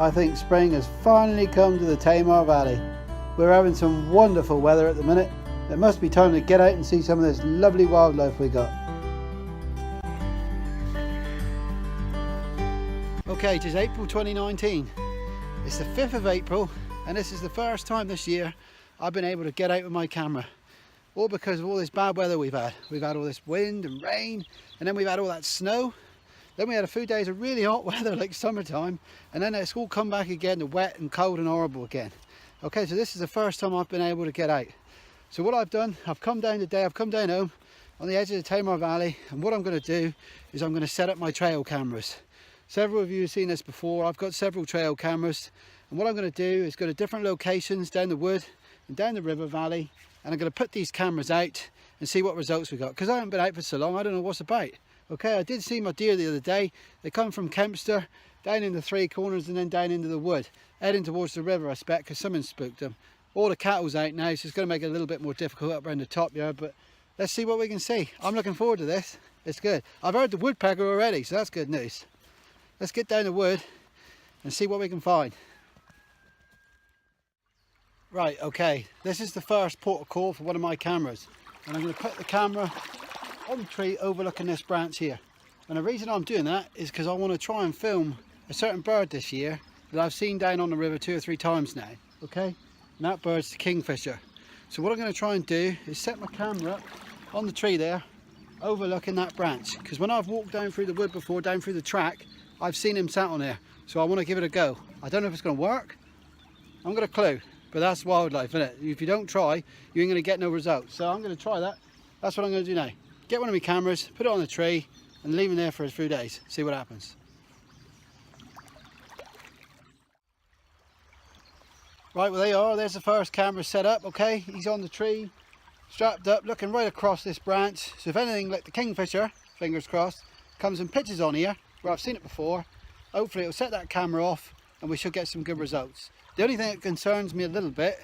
I think spring has finally come to the Tamar Valley. We're having some wonderful weather at the minute. It must be time to get out and see some of this lovely wildlife we got. Okay, it is April 2019. It's the 5th of April and this is the first time this year I've been able to get out with my camera. All because of all this bad weather we've had. We've had all this wind and rain, and then we've had all that snow. Then we had a few days of really hot weather like summertime, and then it's all come back again to wet and cold and horrible again. Okay, so this is the first time I've been able to get out. So what I've done, I've come down today, I've come down home on the edge of the Tamar Valley, and what I'm going to do is I'm going to set up my trail cameras. Several of you have seen this before. I've got several trail cameras, and what I'm going to do is go to different locations down the wood and down the river valley, and I'm going to put these cameras out and see what results we got, because I haven't been out for so long, I don't know what's about. Okay, I did see my deer the other day. They come from Kempster down in the three corners and then down into the wood, heading towards the river I expect, because someone spooked them. All the cattle's out now, so it's going to make it a little bit more difficult up around the top yard, but let's see what we can see. I'm looking forward to this. It's good. I've heard the woodpecker already, so that's good news. Let's get down the wood and see what we can find. Right, okay, this is the first port of call for one of my cameras, and I'm going to put the camera on the tree overlooking this branch here. And the reason I'm doing that is because I want to try and film a certain bird this year that I've seen down on the river 2 or 3 times now, okay? And that bird's the kingfisher. So what I'm going to try and do is set my camera up on the tree there, overlooking that branch, because when I've walked down through the wood before, down through the track, I've seen him sat on there. So I want to give it a go. I don't know if it's going to work. I haven't got a clue. But that's wildlife, isn't it? If you don't try, you ain't going to get no results. So I'm going to try that. That's what I'm going to do now. Get one of my cameras, put it on the tree, and leave him there for a few days. See what happens. Right, well there you are. There's the first camera set up, okay? He's on the tree, strapped up, looking right across this branch. So if anything like the kingfisher, fingers crossed, comes and pitches on here, where I've seen it before, hopefully it'll set that camera off and we should get some good results. The only thing that concerns me a little bit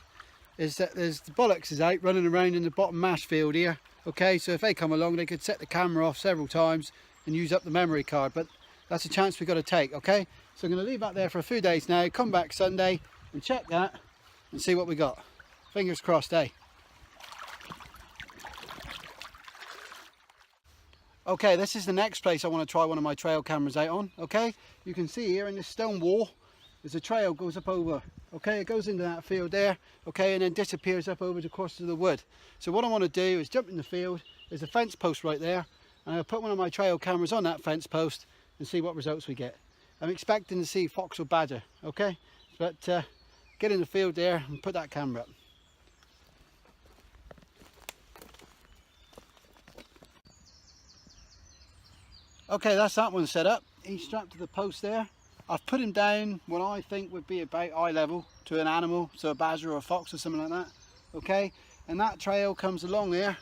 is that there's the bollocks is out running around in the bottom mash field here. Okay, so if they come along, they could set the camera off several times and use up the memory card, but that's a chance we've got to take, okay? So I'm going to leave that there for a few days now, come back Sunday and check that and see what we got. Fingers crossed, eh? Okay, this is the next place I want to try one of my trail cameras out on, okay? You can see here in this stone wall, there's a trail goes up over, okay? It goes into that field there, okay, and then disappears up over the course of the wood. So what I want to do is jump in the field, there's a fence post right there, and I'll put one of my trail cameras on that fence post and see what results we get. I'm expecting to see fox or badger, okay? But get in the field there and put that camera up. Okay, that's that one set up. He's strapped to the post there. I've put him down what I think would be about eye level to an animal, so a badger or a fox or something like that. Okay, and that trail comes along there.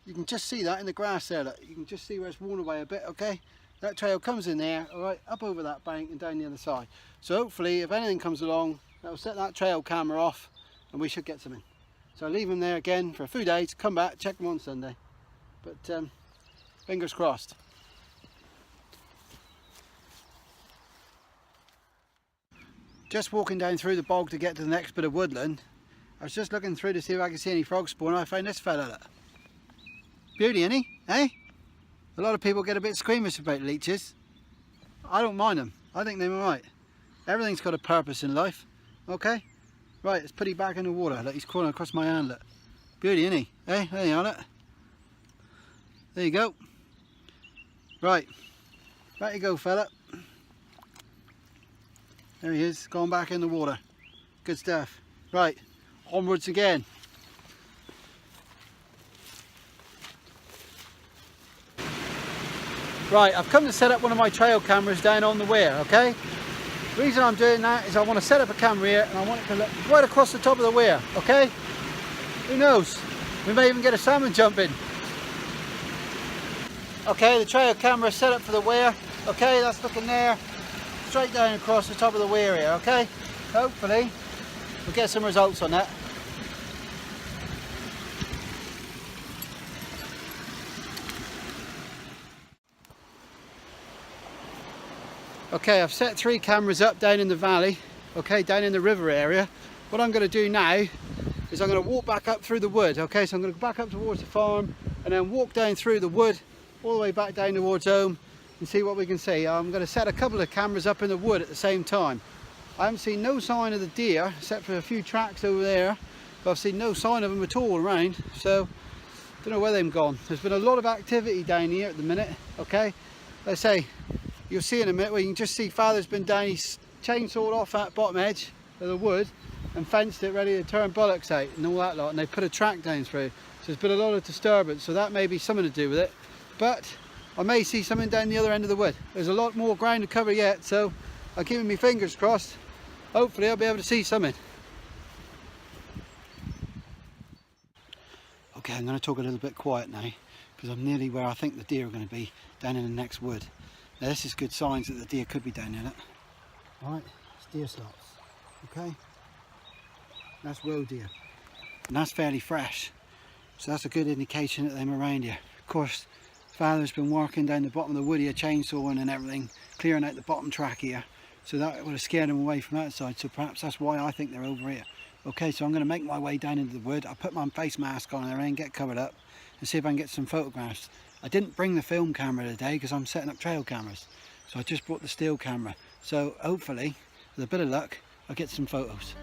You can just see that in the grass there. Look. You can just see where it's worn away a bit. Okay, that trail comes in there, all right, up over that bank and down the other side. So hopefully, if anything comes along, that'll set that trail camera off, and we should get something. So I'll leave him there again for a few days. Come back, check him on Sunday. But fingers crossed. Just walking down through the bog to get to the next bit of woodland. I was just looking through to see if I could see any frog spawn. I found this fella. Look. Beauty, isn't he? Eh? A lot of people get a bit squeamish about leeches. I don't mind them. I think they're alright. Everything's got a purpose in life. Okay? Right, let's put him back in the water. Look, he's crawling across my hand. Look. Beauty, isn't he? Eh? There you are. Look. There you go. Right. Back you go, fella. There he is, going back in the water. Good stuff. Right, onwards again. Right, I've come to set up one of my trail cameras down on the weir, okay? The reason I'm doing that is I want to set up a camera here and I want it to look right across the top of the weir, okay? Who knows? We may even get a salmon jumping. Okay, the trail camera is set up for the weir. Okay, that's looking there. Straight down across the top of the weir here, okay? Hopefully we'll get some results on that. Okay, I've set 3 cameras up down in the valley okay, down in the river area. What I'm going to do now is I'm going to walk back up through the wood, okay? So I'm going to go back up towards the farm and then walk down through the wood all the way back down towards home and see what we can see. I'm going to set a couple of cameras up in the wood at the same time. I haven't seen no sign of the deer except for a few tracks over there, but I've seen no sign of them at all around, so don't know where they've gone. There's been a lot of activity down here at the minute, okay? Let's say you'll see in a minute where you can just see Father's been down, he's chainsawed off that bottom edge of the wood and fenced it ready to turn bullocks out and all that lot, and they put a track down through. So there's been a lot of disturbance, so that may be something to do with it. But I may see something down the other end of the wood. There's a lot more ground to cover yet, so I'm keeping my fingers crossed. Hopefully I'll be able to see something. Okay, I'm going to talk a little bit quiet now because I'm nearly where I think the deer are going to be, down in the next wood. Now this is good signs that the deer could be down in it. Alright, it's deer slots, okay? That's roe deer, and that's fairly fresh, so that's a good indication that they're around here. Of course, Father's been working down the bottom of the wood here, chainsawing and everything, clearing out the bottom track here, so that would have scared them away from that side, so perhaps that's why I think they're over here. Okay, so I'm going to make my way down into the wood. I'll put my face mask on and everything, get covered up and see if I can get some photographs. I didn't bring the film camera today because I'm setting up trail cameras, so I just brought the still camera, so hopefully with a bit of luck I'll get some photos.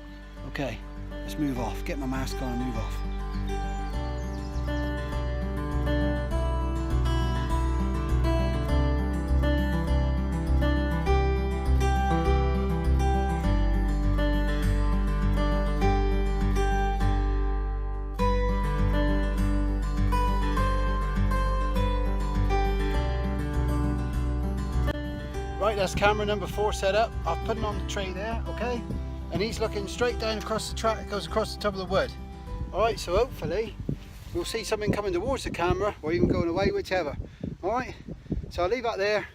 Okay, let's move off, get my mask on and move off. Right, that's camera number 4 set up. I've put it on the tray there, okay? And he's looking straight down across the track that goes across the top of the wood. Alright, so hopefully we'll see something coming towards the camera or even going away, whichever. Alright, so I'll leave that there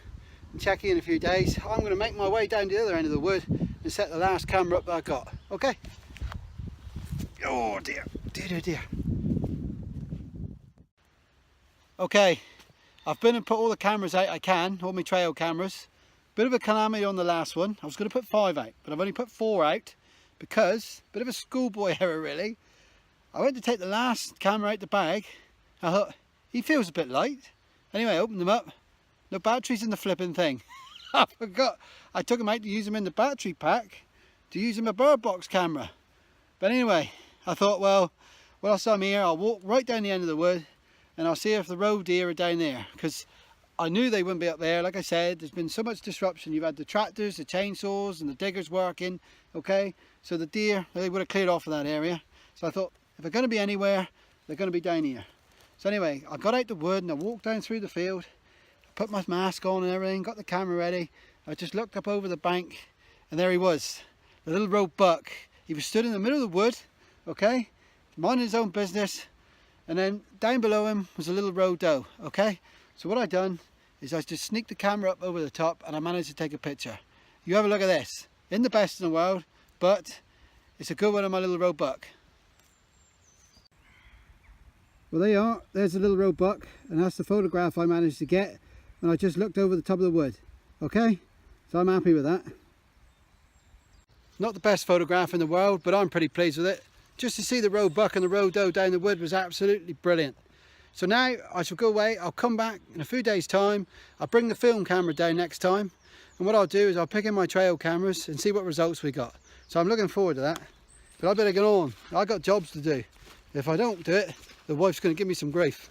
and check in a few days. I'm going to make my way down to the other end of the wood and set the last camera up that I got, okay? Oh dear, dear, dear, dear. Okay, I've been and put all the cameras out I can, all my trail cameras. Bit of a calamity on the last one. I was going to put 5 out, but I've only put 4 out because, bit of a schoolboy error really. I went to take the last camera out the bag. I thought, he feels a bit light. Anyway, I opened them up. No batteries in the flipping thing. I forgot. I took them out to use them in the battery pack, to use in my bird box camera. But anyway, I thought, well, whilst I'm here, I'll walk right down the end of the wood and I'll see if the roe deer are down there. Because I knew they wouldn't be up there. Like I said, there's been so much disruption. You've had the tractors, the chainsaws and the diggers working, okay? So the deer, they would have cleared off of that area. So I thought, if they're going to be anywhere, they're going to be down here. So anyway, I got out the wood and I walked down through the field, put my mask on and everything, got the camera ready. I just looked up over the bank and there he was, the little roe buck. He was stood in the middle of the wood, okay, minding his own business, and then down below him was a little roe doe, okay? So what I done is I just sneaked the camera up over the top and I managed to take a picture. You have a look at this. In the best in the world, but it's a good one of my little roe buck. Well, there you are. There's the little roe buck, and that's the photograph I managed to get when I just looked over the top of the wood. Okay, so I'm happy with that. Not the best photograph in the world, but I'm pretty pleased with it. Just to see the roe buck and the roe doe down the wood was absolutely brilliant. So now I shall go away. I'll come back in a few days' time. I'll bring the film camera down next time, and what I'll do is I'll pick in my trail cameras and see what results we got. So I'm looking forward to that, but I better get on. I've got jobs to do. If I don't do it, the wife's going to give me some grief.